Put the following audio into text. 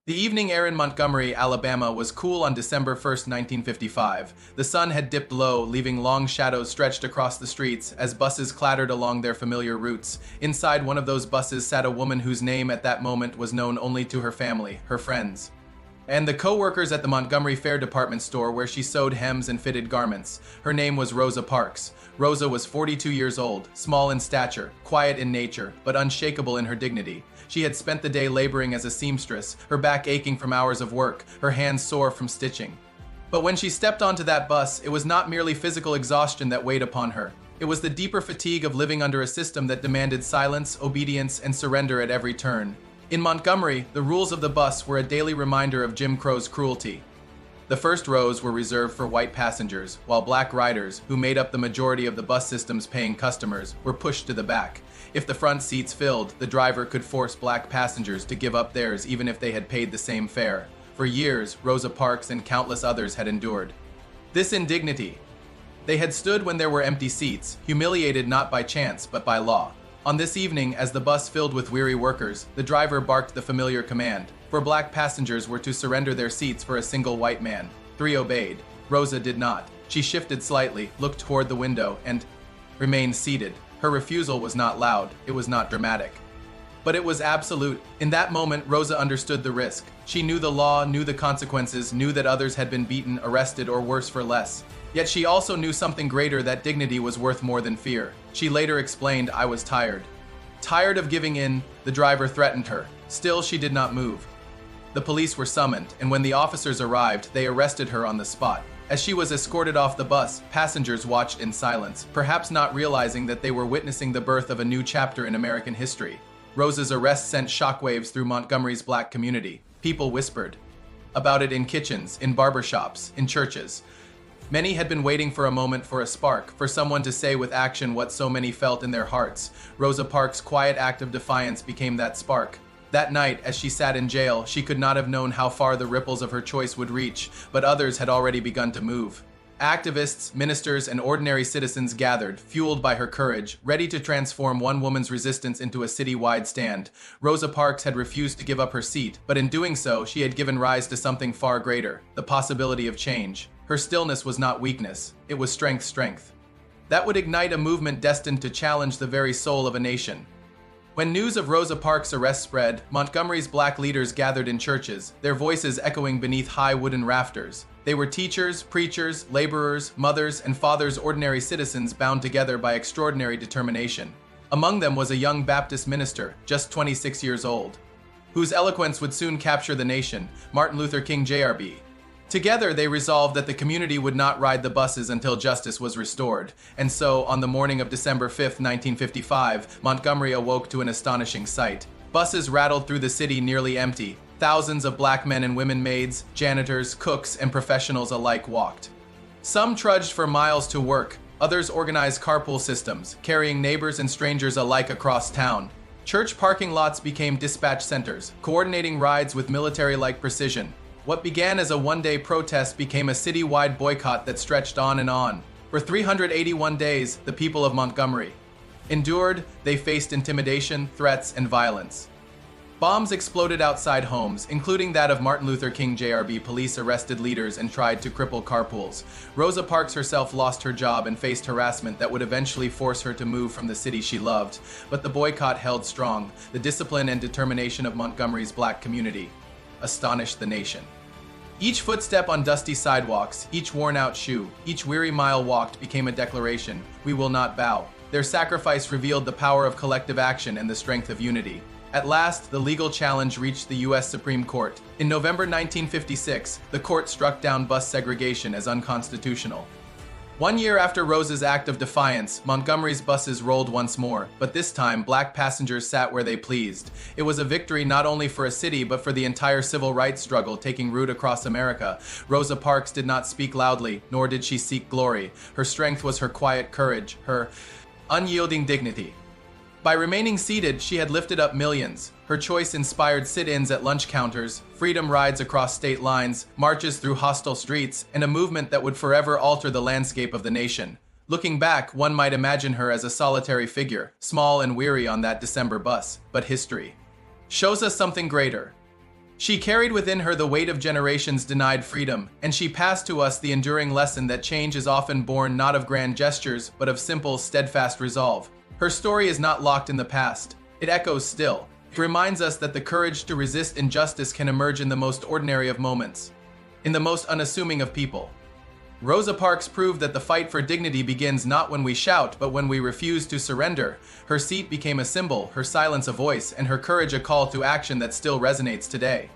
The evening air in Montgomery, Alabama was cool on December 1st, 1955. The sun had dipped low, leaving long shadows stretched across the streets as buses clattered along their familiar routes. Inside one of those buses sat a woman whose name at that moment was known only to her family, her friends, and the co-workers at the Montgomery Fair department store where she sewed hems and fitted garments. Her name was Rosa Parks. Rosa was 42 years old, small in stature, quiet in nature, but unshakable in her dignity. She had spent the day laboring as a seamstress, her back aching from hours of work, her hands sore from stitching. But when she stepped onto that bus, it was not merely physical exhaustion that weighed upon her. It was the deeper fatigue of living under a system that demanded silence, obedience, and surrender at every turn. In Montgomery, the rules of the bus were a daily reminder of Jim Crow's cruelty. The first rows were reserved for white passengers, while black riders, who made up the majority of the bus system's paying customers, were pushed to the back. If the front seats filled, the driver could force black passengers to give up theirs even if they had paid the same fare. For years, Rosa Parks and countless others had endured this indignity. They had stood when there were empty seats, humiliated not by chance but by law. On this evening, as the bus filled with weary workers, the driver barked the familiar command, for black passengers were to surrender their seats for a single white man. 3 obeyed. Rosa did not. She shifted slightly, looked toward the window, and remained seated. Her refusal was not loud, it was not dramatic, but it was absolute. In that moment, Rosa understood the risk. She knew the law, knew the consequences, knew that others had been beaten, arrested, or worse for less. Yet she also knew something greater, that dignity was worth more than fear. She later explained, "I was tired." Tired of giving in, the driver threatened her. Still, she did not move. The police were summoned, and when the officers arrived, they arrested her on the spot. As she was escorted off the bus, passengers watched in silence, perhaps not realizing that they were witnessing the birth of a new chapter in American history. Rosa's arrest sent shockwaves through Montgomery's black community. People whispered about it in kitchens, in barbershops, in churches. Many had been waiting for a moment, for a spark, for someone to say with action what so many felt in their hearts. Rosa Parks' quiet act of defiance became that spark. That night, as she sat in jail, she could not have known how far the ripples of her choice would reach, but others had already begun to move. Activists, ministers, and ordinary citizens gathered, fueled by her courage, ready to transform one woman's resistance into a city-wide stand. Rosa Parks had refused to give up her seat, but in doing so, she had given rise to something far greater, the possibility of change. Her stillness was not weakness, it was strength. That would ignite a movement destined to challenge the very soul of a nation. When news of Rosa Parks' arrest spread, Montgomery's black leaders gathered in churches, their voices echoing beneath high wooden rafters. They were teachers, preachers, laborers, mothers, and fathers, ordinary citizens bound together by extraordinary determination. Among them was a young Baptist minister, just 26 years old, whose eloquence would soon capture the nation, Martin Luther King Jr. Together, they resolved that the community would not ride the buses until justice was restored. And so, on the morning of December 5th, 1955, Montgomery awoke to an astonishing sight. Buses rattled through the city nearly empty. Thousands of black men and women, maids, janitors, cooks, and professionals alike walked. Some trudged for miles to work. Others organized carpool systems, carrying neighbors and strangers alike across town. Church parking lots became dispatch centers, coordinating rides with military-like precision. What began as a one-day protest became a city-wide boycott that stretched on and on. For 381 days, the people of Montgomery endured. They faced intimidation, threats, and violence. Bombs exploded outside homes, including that of Martin Luther King Jr. Police arrested leaders and tried to cripple carpools. Rosa Parks herself lost her job and faced harassment that would eventually force her to move from the city she loved. But the boycott held strong. The discipline and determination of Montgomery's black community astonished the nation. Each footstep on dusty sidewalks, each worn-out shoe, each weary mile walked became a declaration: we will not bow. Their sacrifice revealed the power of collective action and the strength of unity. At last, the legal challenge reached the U.S. Supreme Court. In November 1956, the court struck down bus segregation as unconstitutional. 1 year after Rosa's act of defiance, Montgomery's buses rolled once more, but this time black passengers sat where they pleased. It was a victory not only for a city but for the entire civil rights struggle taking root across America. Rosa Parks did not speak loudly, nor did she seek glory. Her strength was her quiet courage, her unyielding dignity. By remaining seated, she had lifted up millions. Her choice inspired sit-ins at lunch counters, freedom rides across state lines, marches through hostile streets, and a movement that would forever alter the landscape of the nation. Looking back, one might imagine her as a solitary figure, small and weary on that December bus. But history shows us something greater. She carried within her the weight of generations denied freedom, and she passed to us the enduring lesson that change is often born not of grand gestures, but of simple, steadfast resolve. Her story is not locked in the past. It echoes still. It reminds us that the courage to resist injustice can emerge in the most ordinary of moments, in the most unassuming of people. Rosa Parks proved that the fight for dignity begins not when we shout, but when we refuse to surrender. Her seat became a symbol, her silence a voice, and her courage a call to action that still resonates today.